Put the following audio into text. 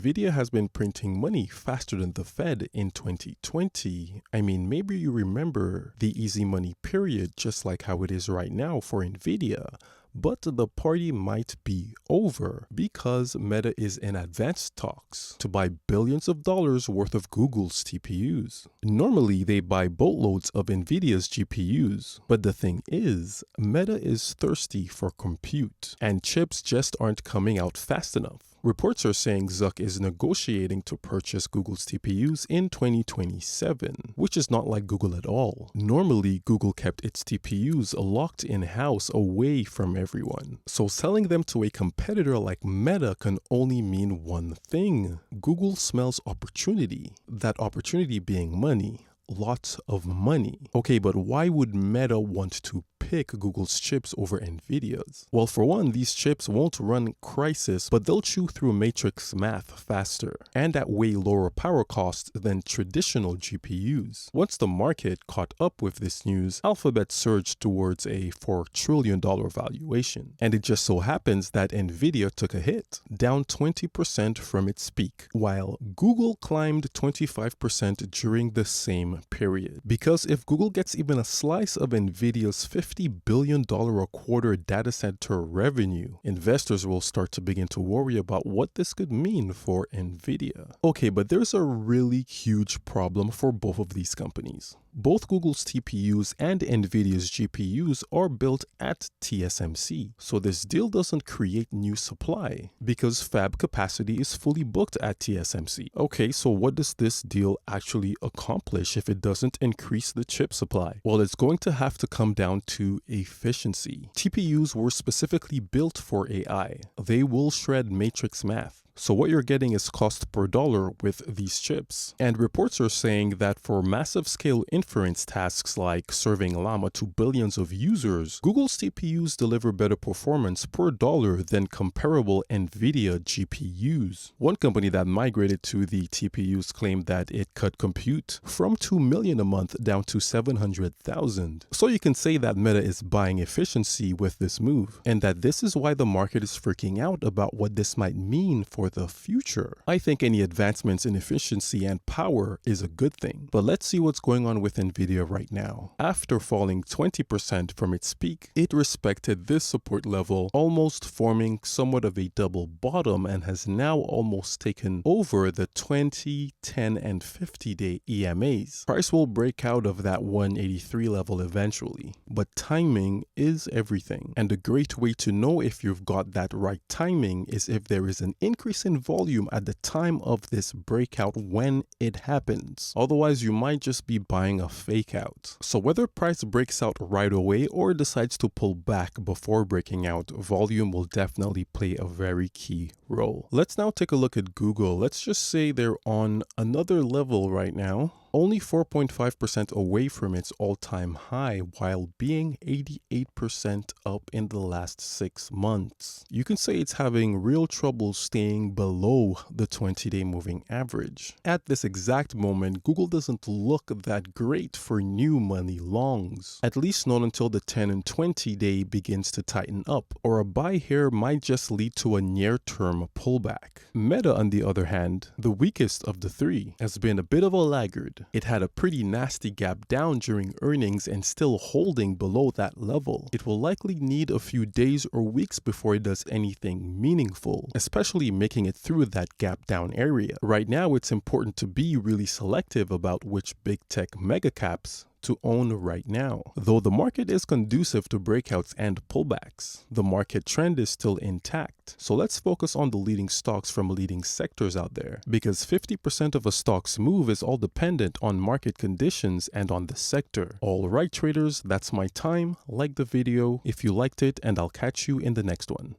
Nvidia has been printing money faster than the Fed in 2020. I mean, maybe you remember the easy money period, just like how it is right now for Nvidia. But the party might be over because Meta is in advanced talks to buy billions of dollars worth of Google's TPUs. Normally, they buy boatloads of Nvidia's GPUs, but the thing is, Meta is thirsty for compute, and chips just aren't coming out fast enough. Reports are saying Zuck is negotiating to purchase Google's TPUs in 2027, which is not like Google at all. Normally, Google kept its TPUs locked in-house away from everyone. So selling them to a competitor like Meta can only mean one thing. Google smells opportunity, that opportunity being money. Lots of money. Okay, but why would Meta want to pick Google's chips over Nvidia's? Well, for one, these chips won't run Crisis, but they'll chew through matrix math faster and at way lower power costs than traditional GPUs. Once the market caught up with this news, Alphabet surged towards a $4 trillion valuation. And it just so happens that Nvidia took a hit, down 20% from its peak, while Google climbed 25% during the same period. Because if Google gets even a slice of Nvidia's $50 billion a quarter data center revenue, investors will start to begin to worry about what this could mean for Nvidia. Okay, but there's a really huge problem for both of these companies. Both Google's TPUs and Nvidia's GPUs are built at TSMC, so this deal doesn't create new supply because fab capacity is fully booked at TSMC. Okay, so what does this deal actually accomplish if it doesn't increase the chip supply? Well, it's going to have to come down to efficiency. TPUs were specifically built for AI. They will shred matrix math. So what you're getting is cost per dollar with these chips. And reports are saying that for massive scale inference tasks like serving Llama to billions of users, Google's TPUs deliver better performance per dollar than comparable Nvidia GPUs. One company that migrated to the TPUs claimed that it cut compute from $2 million a month down to $700,000. So you can say that Meta is buying efficiency with this move, and that this is why the market is freaking out about what this might mean for the future. I think any advancements in efficiency and power is a good thing, but let's see what's going on with Nvidia right now. After falling 20% from its peak, it respected this support level, almost forming somewhat of a double bottom, and has now almost taken over the 20, 10, and 50-day EMAs. Price will break out of that 183 level eventually, but timing is everything. And a great way to know if you've got that right timing is if there is an increase in volume at the time of this breakout when it happens. Otherwise, you might just be buying a fake out. So whether price breaks out right away or decides to pull back before breaking out, volume will definitely play a very key role. Let's now take a look at Google. Let's just say they're on another level right now, only 4.5% away from its all-time high while being 88% up in the last 6 months. You can say it's having real trouble staying below the 20-day moving average. At this exact moment, Google doesn't look that great for new money longs, at least not until the 10 and 20-day begins to tighten up, or a buy here might just lead to a near-term pullback. Meta, on the other hand, the weakest of the three, has been a bit of a laggard. It had a pretty nasty gap down during earnings and still holding below that level. It will likely need a few days or weeks before it does anything meaningful, especially making it through that gap down area. Right now, it's important to be really selective about which big tech mega caps to own right now. Though the market is conducive to breakouts and pullbacks, the market trend is still intact. So let's focus on the leading stocks from leading sectors out there, because 50% of a stock's move is all dependent on market conditions and on the sector. All right, traders, that's my time. Like the video if you liked it, and I'll catch you in the next one.